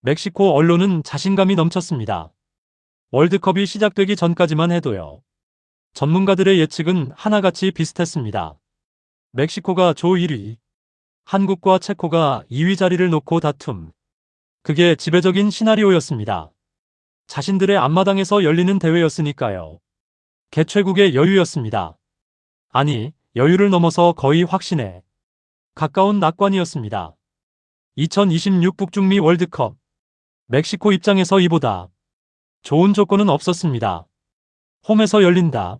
멕시코 언론은 자신감이 넘쳤습니다. 월드컵이 시작되기 전까지만 해도요. 전문가들의 예측은 하나같이 비슷했습니다. 멕시코가 조 1위, 한국과 체코가 2위 자리를 놓고 다툼. 그게 지배적인 시나리오였습니다. 자신들의 앞마당에서 열리는 대회였으니까요. 개최국의 여유였습니다. 아니, 여유를 넘어서 거의 확신에 가까운 낙관이었습니다. 2026 북중미 월드컵. 멕시코 입장에서 이보다 좋은 조건은 없었습니다. 홈에서 열린다.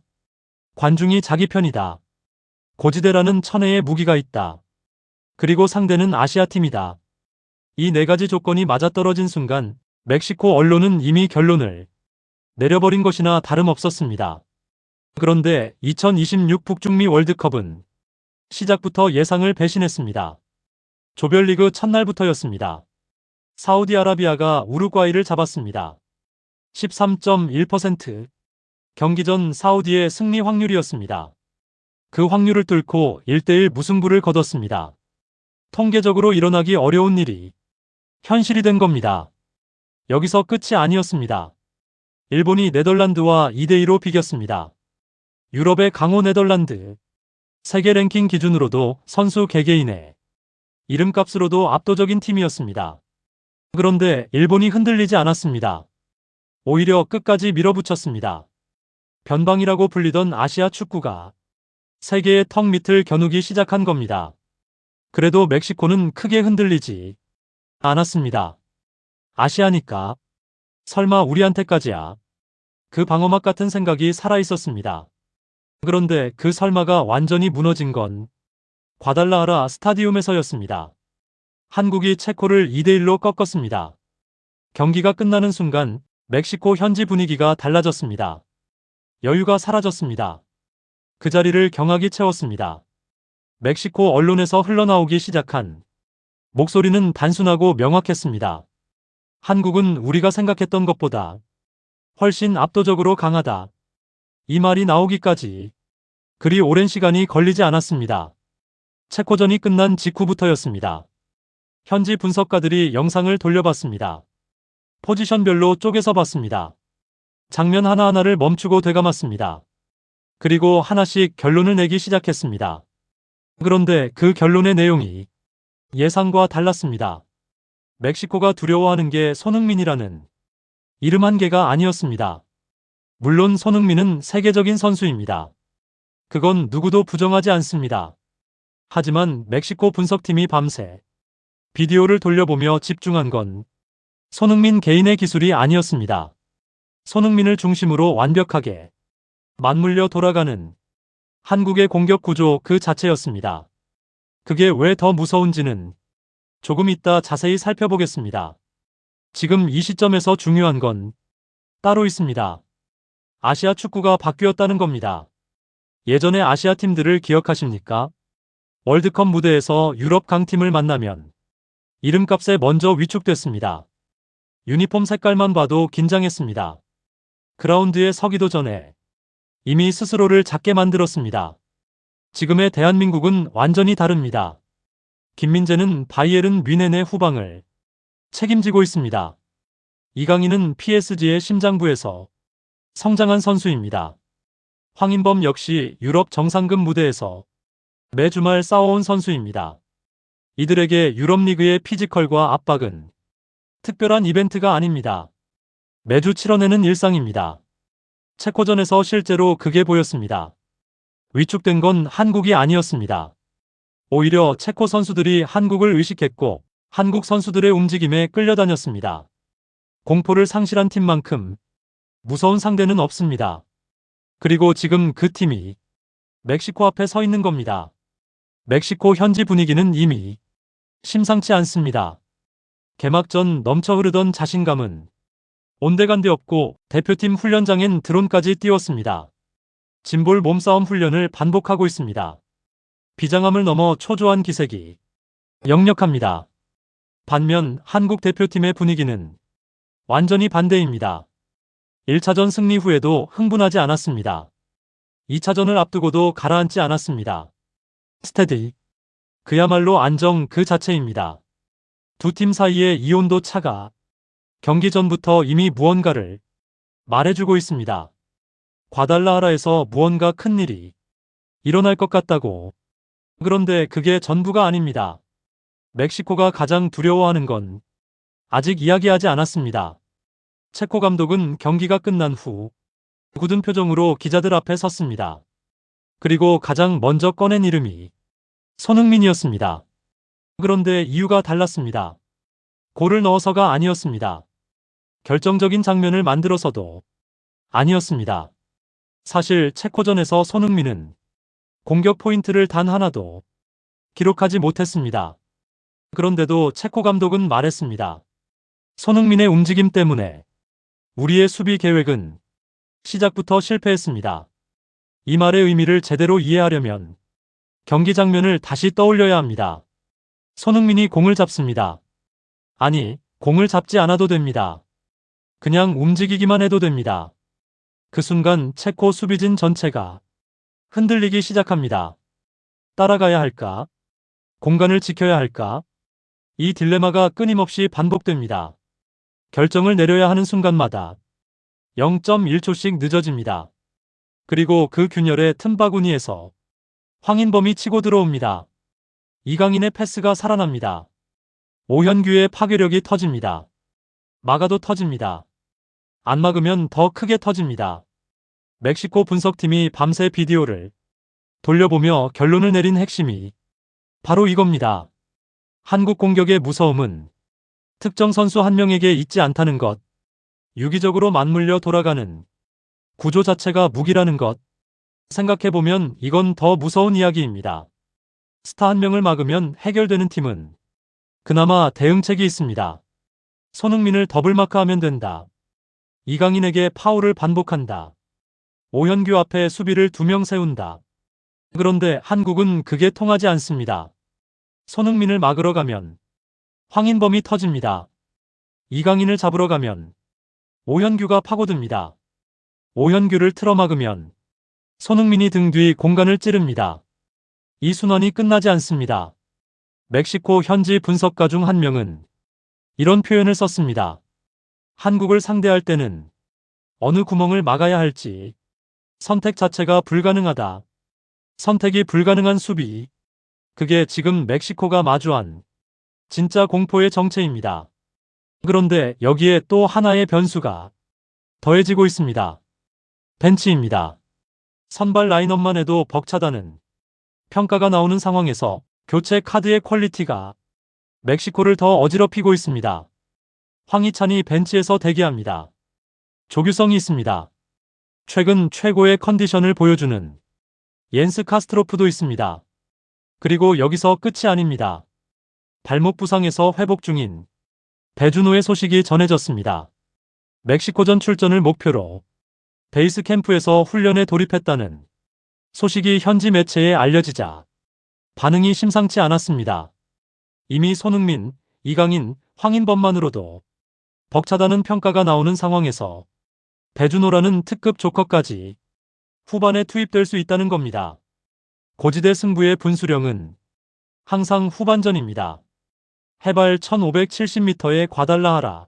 관중이 자기 편이다. 고지대라는 천혜의 무기가 있다. 그리고 상대는 아시아팀이다. 이 네 가지 조건이 맞아떨어진 순간 멕시코 언론은 이미 결론을 내려버린 것이나 다름없었습니다. 그런데 2026 북중미 월드컵은 시작부터 예상을 배신했습니다. 조별리그 첫날부터였습니다. 사우디아라비아가 우루과이를 잡았습니다. 13.1%. 경기 전 사우디의 승리 확률이었습니다. 그 확률을 뚫고 1대1 무승부를 거뒀습니다. 통계적으로 일어나기 어려운 일이 현실이 된 겁니다. 여기서 끝이 아니었습니다. 일본이 네덜란드와 2대2로 비겼습니다. 유럽의 강호 네덜란드. 세계 랭킹 기준으로도 선수 개개인의 이름값으로도 압도적인 팀이었습니다. 그런데 일본이 흔들리지 않았습니다. 오히려 끝까지 밀어붙였습니다. 변방이라고 불리던 아시아 축구가 세계의 턱 밑을 겨누기 시작한 겁니다. 그래도 멕시코는 크게 흔들리지 않았습니다. 아시아니까 설마 우리한테까지야. 그 방어막 같은 생각이 살아있었습니다. 그런데 그 설마가 완전히 무너진 건 과달라하라 스타디움에서였습니다. 한국이 체코를 2대1로 꺾었습니다. 경기가 끝나는 순간 멕시코 현지 분위기가 달라졌습니다. 여유가 사라졌습니다. 그 자리를 경악이 채웠습니다. 멕시코 언론에서 흘러나오기 시작한 목소리는 단순하고 명확했습니다. 한국은 우리가 생각했던 것보다 훨씬 압도적으로 강하다. 이 말이 나오기까지 그리 오랜 시간이 걸리지 않았습니다. 체코전이 끝난 직후부터였습니다. 현지 분석가들이 영상을 돌려봤습니다. 포지션별로 쪼개서 봤습니다. 장면 하나하나를 멈추고 되감았습니다. 그리고 하나씩 결론을 내기 시작했습니다. 그런데 그 결론의 내용이 예상과 달랐습니다. 멕시코가 두려워하는 게 손흥민이라는 이름 한 개가 아니었습니다. 물론 손흥민은 세계적인 선수입니다. 그건 누구도 부정하지 않습니다. 하지만 멕시코 분석팀이 밤새 비디오를 돌려보며 집중한 건 손흥민 개인의 기술이 아니었습니다. 손흥민을 중심으로 완벽하게 맞물려 돌아가는 한국의 공격 구조 그 자체였습니다. 그게 왜 더 무서운지는 조금 이따 자세히 살펴보겠습니다. 지금 이 시점에서 중요한 건 따로 있습니다. 아시아 축구가 바뀌었다는 겁니다. 예전의 아시아 팀들을 기억하십니까? 월드컵 무대에서 유럽 강팀을 만나면 이름값에 먼저 위축됐습니다. 유니폼 색깔만 봐도 긴장했습니다. 그라운드에 서기도 전에 이미 스스로를 작게 만들었습니다. 지금의 대한민국은 완전히 다릅니다. 김민재는 바이에른 뮌헨의 후방을 책임지고 있습니다. 이강인은 PSG의 심장부에서 성장한 선수입니다. 황인범 역시 유럽 정상급 무대에서 매 주말 싸워온 선수입니다. 이들에게 유럽리그의 피지컬과 압박은 특별한 이벤트가 아닙니다. 매주 치러내는 일상입니다. 체코전에서 실제로 그게 보였습니다. 위축된 건 한국이 아니었습니다. 오히려 체코 선수들이 한국을 의식했고 한국 선수들의 움직임에 끌려다녔습니다. 공포를 상실한 팀만큼 무서운 상대는 없습니다. 그리고 지금 그 팀이 멕시코 앞에 서 있는 겁니다. 멕시코 현지 분위기는 이미 심상치 않습니다. 개막 전 넘쳐 흐르던 자신감은 온데간데 없고 대표팀 훈련장엔 드론까지 띄웠습니다. 짐볼 몸싸움 훈련을 반복하고 있습니다. 비장함을 넘어 초조한 기색이 역력합니다. 반면 한국 대표팀의 분위기는 완전히 반대입니다. 1차전 승리 후에도 흥분하지 않았습니다. 2차전을 앞두고도 가라앉지 않았습니다. 스테디. 그야말로 안정 그 자체입니다. 두 팀 사이의 이온도 차가 경기 전부터 이미 무언가를 말해주고 있습니다. 과달라하라에서 무언가 큰 일이 일어날 것 같다고. 그런데 그게 전부가 아닙니다. 멕시코가 가장 두려워하는 건 아직 이야기하지 않았습니다. 체코 감독은 경기가 끝난 후 굳은 표정으로 기자들 앞에 섰습니다. 그리고 가장 먼저 꺼낸 이름이 손흥민이었습니다. 그런데 이유가 달랐습니다. 골을 넣어서가 아니었습니다. 결정적인 장면을 만들어서도 아니었습니다. 사실 체코전에서 손흥민은 공격 포인트를 단 하나도 기록하지 못했습니다. 그런데도 체코 감독은 말했습니다. 손흥민의 움직임 때문에 우리의 수비 계획은 시작부터 실패했습니다. 이 말의 의미를 제대로 이해하려면 경기 장면을 다시 떠올려야 합니다. 손흥민이 공을 잡습니다. 아니, 공을 잡지 않아도 됩니다. 그냥 움직이기만 해도 됩니다. 그 순간 체코 수비진 전체가 흔들리기 시작합니다. 따라가야 할까? 공간을 지켜야 할까? 이 딜레마가 끊임없이 반복됩니다. 결정을 내려야 하는 순간마다 0.1초씩 늦어집니다. 그리고 그 균열의 틈바구니에서 황인범이 치고 들어옵니다. 이강인의 패스가 살아납니다. 오현규의 파괴력이 터집니다. 막아도 터집니다. 안 막으면 더 크게 터집니다. 멕시코 분석팀이 밤새 비디오를 돌려보며 결론을 내린 핵심이 바로 이겁니다. 한국 공격의 무서움은 특정 선수 한 명에게 있지 않다는 것, 유기적으로 맞물려 돌아가는 구조 자체가 무기라는 것. 생각해보면 이건 더 무서운 이야기입니다. 스타 한 명을 막으면 해결되는 팀은 그나마 대응책이 있습니다. 손흥민을 더블마크하면 된다. 이강인에게 파울을 반복한다. 오현규 앞에 수비를 2명 세운다. 그런데 한국은 그게 통하지 않습니다. 손흥민을 막으러 가면 황인범이 터집니다. 이강인을 잡으러 가면 오현규가 파고듭니다. 오현규를 틀어막으면 손흥민이 등 뒤 공간을 찌릅니다. 이 순환이 끝나지 않습니다. 멕시코 현지 분석가 중 한 명은 이런 표현을 썼습니다. 한국을 상대할 때는 어느 구멍을 막아야 할지 선택 자체가 불가능하다. 선택이 불가능한 수비. 그게 지금 멕시코가 마주한 진짜 공포의 정체입니다. 그런데 여기에 또 하나의 변수가 더해지고 있습니다. 벤치입니다. 선발 라인업만 해도 벅차다는 평가가 나오는 상황에서 교체 카드의 퀄리티가 멕시코를 더 어지럽히고 있습니다. 황희찬이 벤치에서 대기합니다. 조규성이 있습니다. 최근 최고의 컨디션을 보여주는 옌스 카스트로프도 있습니다. 그리고 여기서 끝이 아닙니다. 발목 부상에서 회복 중인 배준호의 소식이 전해졌습니다. 멕시코전 출전을 목표로 베이스 캠프에서 훈련에 돌입했다는 소식이 현지 매체에 알려지자 반응이 심상치 않았습니다. 이미 손흥민, 이강인, 황인범만으로도 벅차다는 평가가 나오는 상황에서 배준호라는 특급 조커까지 후반에 투입될 수 있다는 겁니다. 고지대 승부의 분수령은 항상 후반전입니다. 해발 1570m의 과달라하라.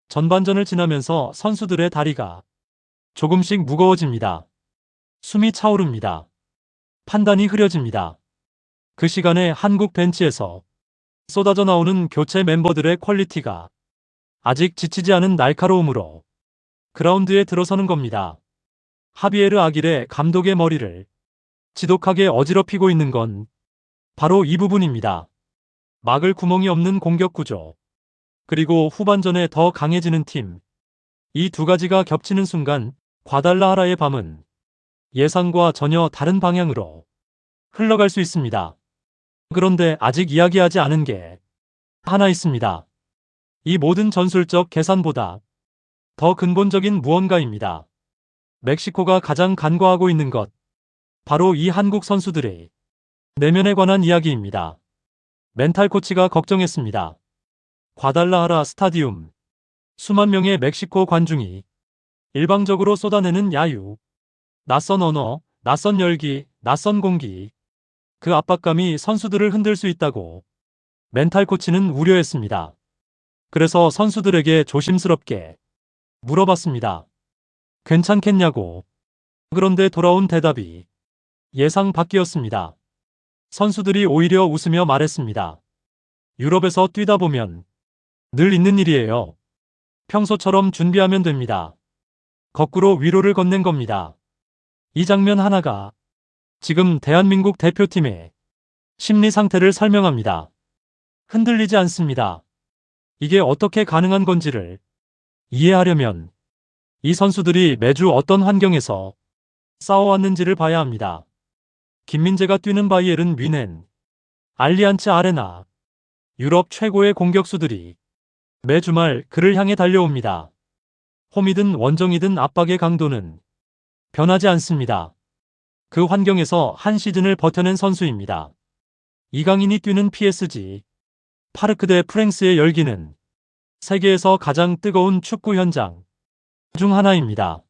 전반전을 지나면서 선수들의 다리가 조금씩 무거워집니다. 숨이 차오릅니다. 판단이 흐려집니다. 그 시간에 한국 벤치에서 쏟아져 나오는 교체 멤버들의 퀄리티가 아직 지치지 않은 날카로움으로 그라운드에 들어서는 겁니다. 하비에르 아길의 감독의 머리를 지독하게 어지럽히고 있는 건 바로 이 부분입니다. 막을 구멍이 없는 공격 구조, 그리고 후반전에 더 강해지는 팀. 이 두 가지가 겹치는 순간 과달라하라의 밤은 예상과 전혀 다른 방향으로 흘러갈 수 있습니다. 그런데 아직 이야기하지 않은 게 하나 있습니다. 이 모든 전술적 계산보다 더 근본적인 무언가입니다. 멕시코가 가장 간과하고 있는 것, 바로 이 한국 선수들의 내면에 관한 이야기입니다. 멘탈 코치가 걱정했습니다. 과달라하라 스타디움. 수만 명의 멕시코 관중이 일방적으로 쏟아내는 야유. 낯선 언어, 낯선 열기, 낯선 공기. 그 압박감이 선수들을 흔들 수 있다고 멘탈 코치는 우려했습니다. 그래서 선수들에게 조심스럽게 물어봤습니다. 괜찮겠냐고. 그런데 돌아온 대답이 예상 밖이었습니다. 선수들이 오히려 웃으며 말했습니다. 유럽에서 뛰다 보면 늘 있는 일이에요. 평소처럼 준비하면 됩니다. 거꾸로 위로를 건넨 겁니다. 이 장면 하나가 지금 대한민국 대표팀의 심리 상태를 설명합니다. 흔들리지 않습니다. 이게 어떻게 가능한 건지를 이해하려면 이 선수들이 매주 어떤 환경에서 싸워왔는지를 봐야 합니다. 김민재가 뛰는 바이에른 뮌헨, 알리안츠 아레나, 유럽 최고의 공격수들이 매 주말 그를 향해 달려옵니다. 홈이든 원정이든 압박의 강도는 변하지 않습니다. 그 환경에서 한 시즌을 버텨낸 선수입니다. 이강인이 뛰는 PSG, 파르크 대 프랑스의 열기는 세계에서 가장 뜨거운 축구 현장 중 하나입니다.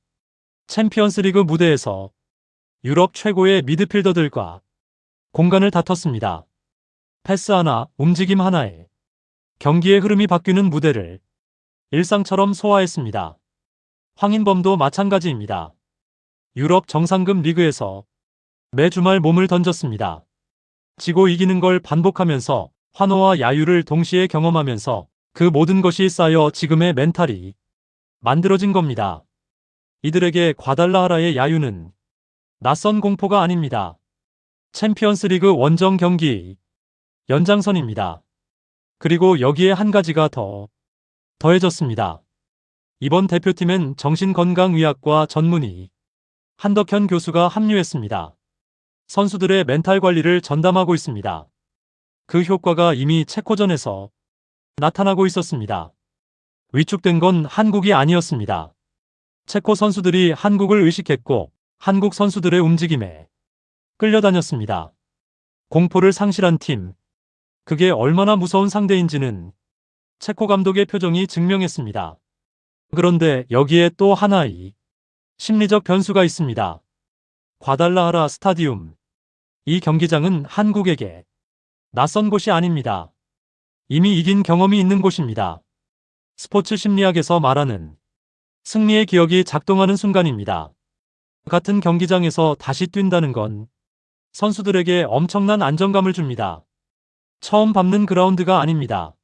챔피언스리그 무대에서 유럽 최고의 미드필더들과 공간을 다퉜습니다. 패스 하나, 움직임 하나에 경기의 흐름이 바뀌는 무대를 일상처럼 소화했습니다. 황인범도 마찬가지입니다. 유럽 정상급 리그에서 매 주말 몸을 던졌습니다. 지고 이기는 걸 반복하면서 환호와 야유를 동시에 경험하면서 그 모든 것이 쌓여 지금의 멘탈이 만들어진 겁니다. 이들에게 과달라하라의 야유는 낯선 공포가 아닙니다. 챔피언스리그 원정 경기 연장선입니다. 그리고 여기에 한 가지가 더해졌습니다. 이번 대표팀엔 정신건강의학과 전문의 한덕현 교수가 합류했습니다. 선수들의 멘탈 관리를 전담하고 있습니다. 그 효과가 이미 체코전에서 나타나고 있었습니다. 위축된 건 한국이 아니었습니다. 체코 선수들이 한국을 의식했고 한국 선수들의 움직임에 끌려다녔습니다. 공포를 상실한 팀, 그게 얼마나 무서운 상대인지는 체코 감독의 표정이 증명했습니다. 그런데 여기에 또 하나의 심리적 변수가 있습니다. 과달라하라 스타디움. 이 경기장은 한국에게 낯선 곳이 아닙니다. 이미 이긴 경험이 있는 곳입니다. 스포츠 심리학에서 말하는 승리의 기억이 작동하는 순간입니다. 같은 경기장에서 다시 뛴다는 건 선수들에게 엄청난 안정감을 줍니다. 처음 밟는 그라운드가 아닙니다.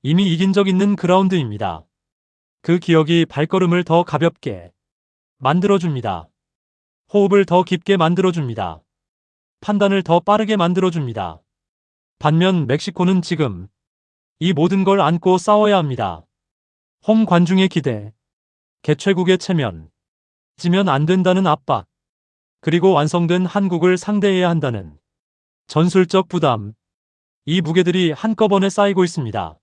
이미 이긴 적 있는 그라운드입니다. 그 기억이 발걸음을 더 가볍게 만들어줍니다. 호흡을 더 깊게 만들어줍니다. 판단을 더 빠르게 만들어줍니다. 반면 멕시코는 지금 이 모든 걸 안고 싸워야 합니다. 홈 관중의 기대, 개최국의 체면, 지면 안 된다는 압박, 그리고 완성된 한국을 상대해야 한다는 전술적 부담, 이 무게들이 한꺼번에 쌓이고 있습니다.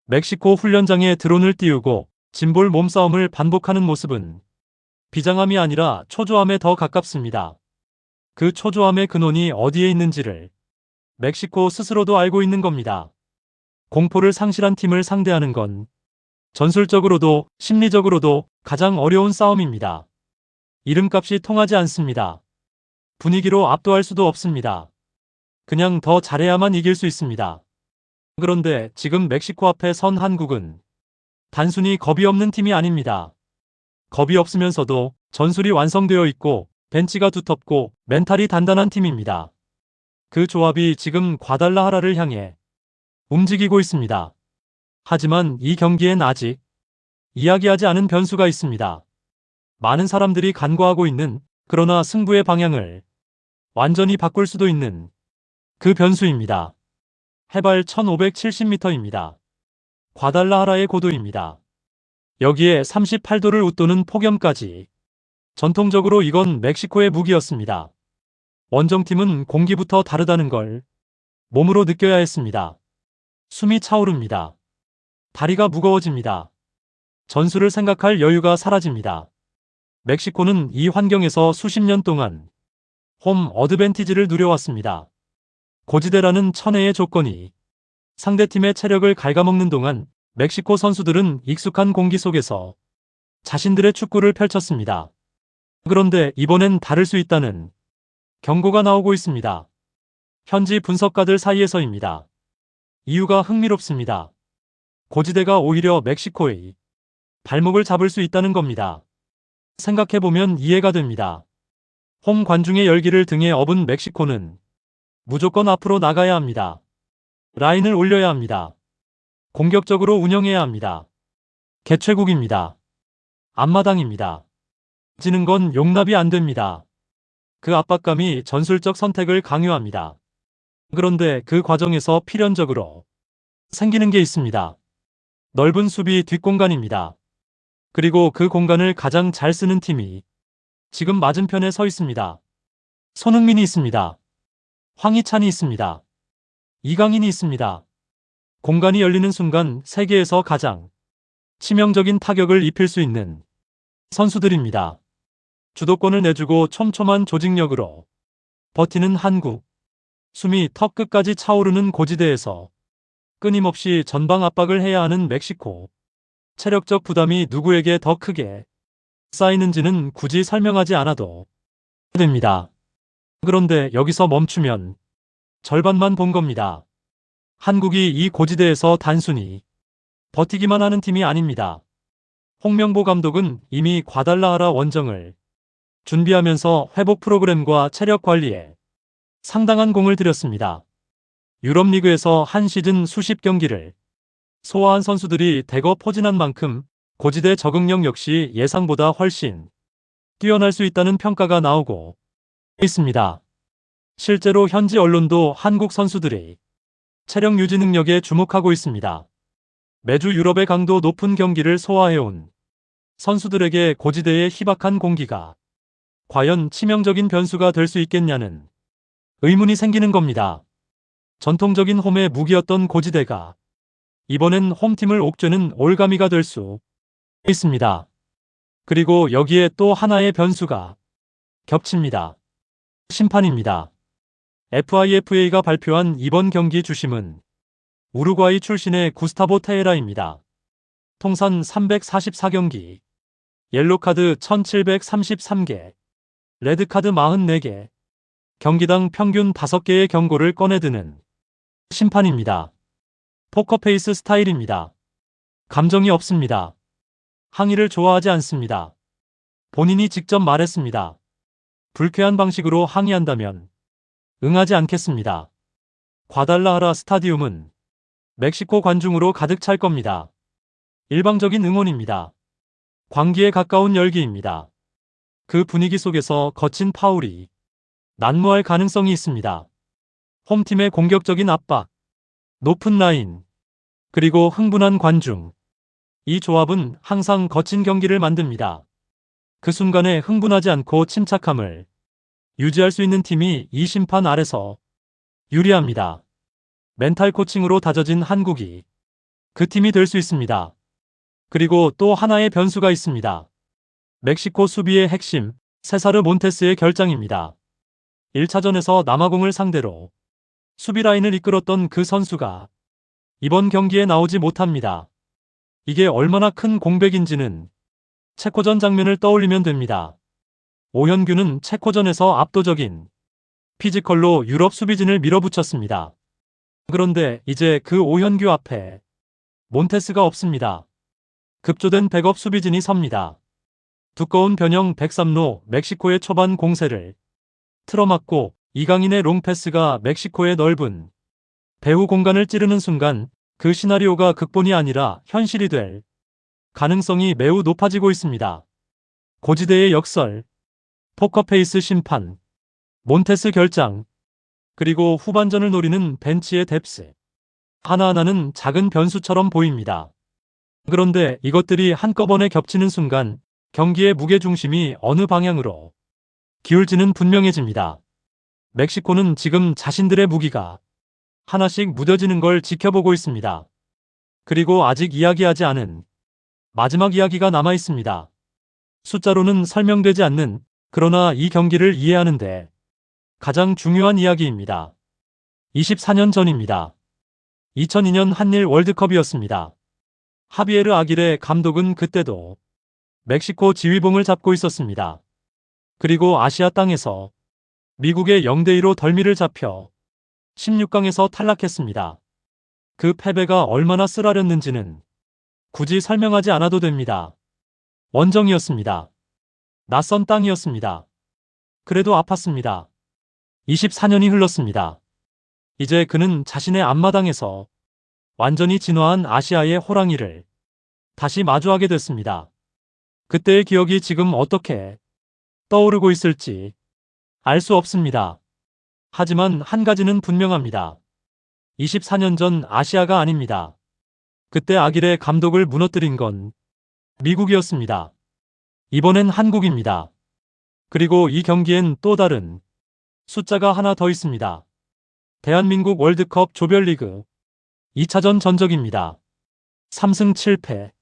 멕시코 훈련장에 드론을 띄우고 짐볼 몸싸움을 반복하는 모습은 비장함이 아니라 초조함에 더 가깝습니다. 그 초조함의 근원이 어디에 있는지를 멕시코 스스로도 알고 있는 겁니다. 공포를 상실한 팀을 상대하는 건 전술적으로도 심리적으로도 가장 어려운 싸움입니다. 이름값이 통하지 않습니다. 분위기로 압도할 수도 없습니다. 그냥 더 잘해야만 이길 수 있습니다. 그런데 지금 멕시코 앞에 선 한국은 단순히 겁이 없는 팀이 아닙니다. 겁이 없으면서도 전술이 완성되어 있고 벤치가 두텁고 멘탈이 단단한 팀입니다. 그 조합이 지금 과달라하라를 향해 움직이고 있습니다. 하지만 이 경기엔 아직 이야기하지 않은 변수가 있습니다. 많은 사람들이 간과하고 있는, 그러나 승부의 방향을 완전히 바꿀 수도 있는 그 변수입니다. 해발 1570m입니다. 과달라하라의 고도입니다. 여기에 38도를 웃도는 폭염까지. 전통적으로 이건 멕시코의 무기였습니다. 원정팀은 공기부터 다르다는 걸 몸으로 느껴야 했습니다. 숨이 차오릅니다. 다리가 무거워집니다. 전술을 생각할 여유가 사라집니다. 멕시코는 이 환경에서 수십 년 동안 홈 어드밴티지를 누려왔습니다. 고지대라는 천혜의 조건이 상대팀의 체력을 갉아먹는 동안 멕시코 선수들은 익숙한 공기 속에서 자신들의 축구를 펼쳤습니다. 그런데 이번엔 다를 수 있다는 경고가 나오고 있습니다. 현지 분석가들 사이에서입니다. 이유가 흥미롭습니다. 고지대가 오히려 멕시코의 발목을 잡을 수 있다는 겁니다. 생각해보면 이해가 됩니다. 홈 관중의 열기를 등에 업은 멕시코는 무조건 앞으로 나가야 합니다. 라인을 올려야 합니다. 공격적으로 운영해야 합니다. 개최국입니다. 앞마당입니다. 지는 건 용납이 안 됩니다. 그 압박감이 전술적 선택을 강요합니다. 그런데 그 과정에서 필연적으로 생기는 게 있습니다. 넓은 수비 뒷공간입니다. 그리고 그 공간을 가장 잘 쓰는 팀이 지금 맞은편에 서 있습니다. 손흥민이 있습니다. 황희찬이 있습니다. 이강인이 있습니다. 공간이 열리는 순간 세계에서 가장 치명적인 타격을 입힐 수 있는 선수들입니다. 주도권을 내주고 촘촘한 조직력으로 버티는 한국. 숨이 턱 끝까지 차오르는 고지대에서 끊임없이 전방 압박을 해야 하는 멕시코. 체력적 부담이 누구에게 더 크게 쌓이는지는 굳이 설명하지 않아도 됩니다. 그런데 여기서 멈추면 절반만 본 겁니다. 한국이 이 고지대에서 단순히 버티기만 하는 팀이 아닙니다. 홍명보 감독은 이미 과달라하라 원정을 준비하면서 회복 프로그램과 체력 관리에 상당한 공을 들였습니다. 유럽 리그에서 한 시즌 수십 경기를 소화한 선수들이 대거 포진한 만큼 고지대 적응력 역시 예상보다 훨씬 뛰어날 수 있다는 평가가 나오고 있습니다. 실제로 현지 언론도 한국 선수들의 체력 유지 능력에 주목하고 있습니다. 매주 유럽의 강도 높은 경기를 소화해온 선수들에게 고지대의 희박한 공기가 과연 치명적인 변수가 될 수 있겠냐는 의문이 생기는 겁니다. 전통적인 홈의 무기였던 고지대가 이번엔 홈팀을 옥죄는 올가미가 될 수 있습니다. 그리고 여기에 또 하나의 변수가 겹칩니다. 심판입니다. FIFA가 발표한 이번 경기 주심은 우루과이 출신의 구스타보 테헤라입니다. 통산 344경기, 옐로카드 1733개, 레드카드 44개, 경기당 평균 5개의 경고를 꺼내드는 심판입니다. 포커페이스 스타일입니다. 감정이 없습니다. 항의를 좋아하지 않습니다. 본인이 직접 말했습니다. 불쾌한 방식으로 항의한다면 응하지 않겠습니다. 과달라하라 스타디움은 멕시코 관중으로 가득 찰 겁니다. 일방적인 응원입니다. 광기에 가까운 열기입니다. 그 분위기 속에서 거친 파울이 난무할 가능성이 있습니다. 홈팀의 공격적인 압박, 높은 라인, 그리고 흥분한 관중. 이 조합은 항상 거친 경기를 만듭니다. 그 순간에 흥분하지 않고 침착함을 유지할 수 있는 팀이 이 심판 아래서 유리합니다. 멘탈 코칭으로 다져진 한국이 그 팀이 될 수 있습니다. 그리고 또 하나의 변수가 있습니다. 멕시코 수비의 핵심, 세사르 몬테스의 결장입니다. 1차전에서 남아공을 상대로 수비 라인을 이끌었던 그 선수가 이번 경기에 나오지 못합니다. 이게 얼마나 큰 공백인지는 체코전 장면을 떠올리면 됩니다. 오현규는 체코전에서 압도적인 피지컬로 유럽 수비진을 밀어붙였습니다. 그런데 이제 그 오현규 앞에 몬테스가 없습니다. 급조된 백업 수비진이 섭니다. 두꺼운 변형 103로 멕시코의 초반 공세를 틀어막고 이강인의 롱패스가 멕시코의 넓은 배후 공간을 찌르는 순간 그 시나리오가 극본이 아니라 현실이 될 가능성이 매우 높아지고 있습니다. 고지대의 역설, 포커페이스 심판, 몬테스 결장, 그리고 후반전을 노리는 벤치의 뎁스. 하나하나는 작은 변수처럼 보입니다. 그런데 이것들이 한꺼번에 겹치는 순간 경기의 무게중심이 어느 방향으로 기울지는 분명해집니다. 멕시코는 지금 자신들의 무기가 하나씩 무뎌지는 걸 지켜보고 있습니다. 그리고 아직 이야기하지 않은 마지막 이야기가 남아 있습니다. 숫자로는 설명되지 않는, 그러나 이 경기를 이해하는데 가장 중요한 이야기입니다. 24년 전입니다. 2002년 한일 월드컵이었습니다. 하비에르 아길레 감독은 그때도 멕시코 지휘봉을 잡고 있었습니다. 그리고 아시아 땅에서 미국의 0대2로 덜미를 잡혀 16강에서 탈락했습니다. 그 패배가 얼마나 쓰라렸는지는 굳이 설명하지 않아도 됩니다. 원정이었습니다. 낯선 땅이었습니다. 그래도 아팠습니다. 24년이 흘렀습니다. 이제 그는 자신의 앞마당에서 완전히 진화한 아시아의 호랑이를 다시 마주하게 됐습니다. 그때의 기억이 지금 어떻게 떠오르고 있을지 알 수 없습니다. 하지만 한 가지는 분명합니다. 24년 전 아시아가 아닙니다. 그때 아길의 감독을 무너뜨린 건 미국이었습니다. 이번엔 한국입니다. 그리고 이 경기엔 또 다른 숫자가 하나 더 있습니다. 대한민국 월드컵 조별리그 2차전 전적입니다. 3승 7패.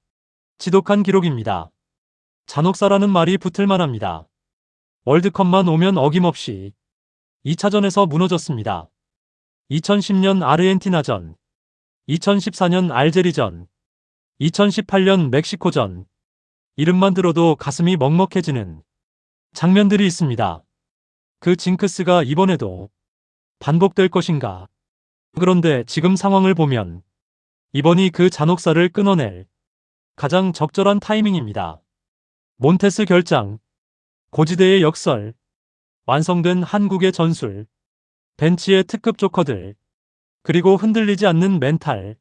지독한 기록입니다. 잔혹사라는 말이 붙을 만합니다. 월드컵만 오면 어김없이 2차전에서 무너졌습니다. 2010년 아르헨티나전, 2014년 알제리전, 2018년 멕시코전. 이름만 들어도 가슴이 먹먹해지는 장면들이 있습니다. 그 징크스가 이번에도 반복될 것인가? 그런데 지금 상황을 보면 이번이 그 잔혹사를 끊어낼 가장 적절한 타이밍입니다. 몬테스 결장, 고지대의 역설, 완성된 한국의 전술, 벤치의 특급 조커들, 그리고 흔들리지 않는 멘탈,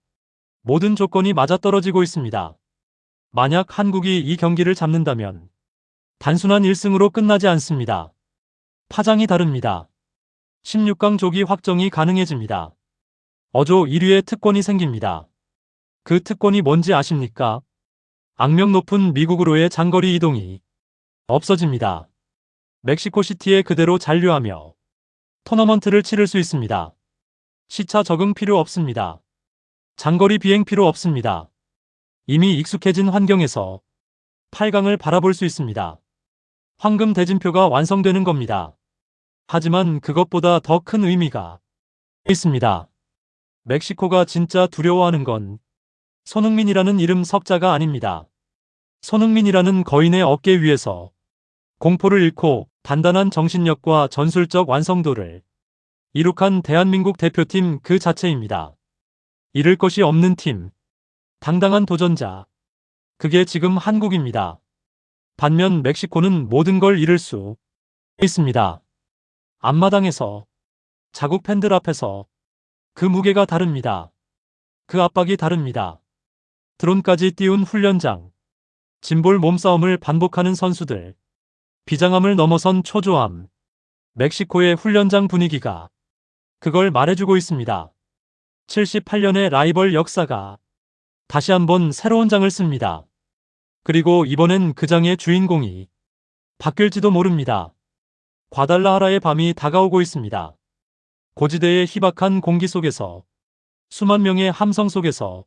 모든 조건이 맞아떨어지고 있습니다. 만약 한국이 이 경기를 잡는다면 단순한 1승으로 끝나지 않습니다. 파장이 다릅니다. 16강 조기 확정이 가능해집니다. 어조 1위의 특권이 생깁니다. 그 특권이 뭔지 아십니까? 악명 높은 미국으로의 장거리 이동이 없어집니다. 멕시코시티에 그대로 잔류하며 토너먼트를 치를 수 있습니다. 시차 적응 필요 없습니다. 장거리 비행 필요 없습니다. 이미 익숙해진 환경에서 8강을 바라볼 수 있습니다. 황금 대진표가 완성되는 겁니다. 하지만 그것보다 더 큰 의미가 있습니다. 멕시코가 진짜 두려워하는 건 손흥민이라는 이름 석자가 아닙니다. 손흥민이라는 거인의 어깨 위에서 공포를 잃고 단단한 정신력과 전술적 완성도를 이룩한 대한민국 대표팀 그 자체입니다. 잃을 것이 없는 팀, 당당한 도전자. 그게 지금 한국입니다. 반면 멕시코는 모든 걸 잃을 수 있습니다. 앞마당에서, 자국 팬들 앞에서 그 무게가 다릅니다. 그 압박이 다릅니다. 드론까지 띄운 훈련장, 짐볼 몸싸움을 반복하는 선수들, 비장함을 넘어선 초조함, 멕시코의 훈련장 분위기가 그걸 말해주고 있습니다. 78년의 라이벌 역사가 다시 한번 새로운 장을 씁니다. 그리고 이번엔 그 장의 주인공이 바뀔지도 모릅니다. 과달라하라의 밤이 다가오고 있습니다. 고지대의 희박한 공기 속에서, 수만 명의 함성 속에서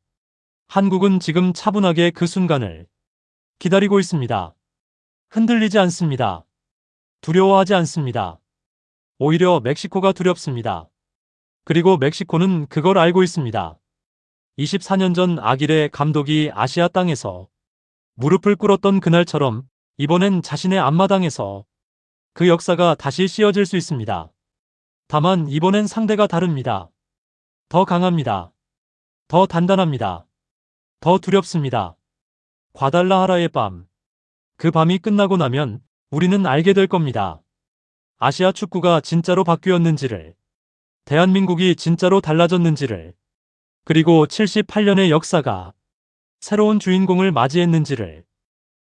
한국은 지금 차분하게 그 순간을 기다리고 있습니다. 흔들리지 않습니다. 두려워하지 않습니다. 오히려 멕시코가 두렵습니다. 그리고 멕시코는 그걸 알고 있습니다. 24년 전 아길의 감독이 아시아 땅에서 무릎을 꿇었던 그날처럼 이번엔 자신의 앞마당에서 그 역사가 다시 씌워질 수 있습니다. 다만 이번엔 상대가 다릅니다. 더 강합니다. 더 단단합니다. 더 두렵습니다. 과달라하라의 밤. 그 밤이 끝나고 나면 우리는 알게 될 겁니다. 아시아 축구가 진짜로 바뀌었는지를, 대한민국이 진짜로 달라졌는지를, 그리고 78년의 역사가 새로운 주인공을 맞이했는지를.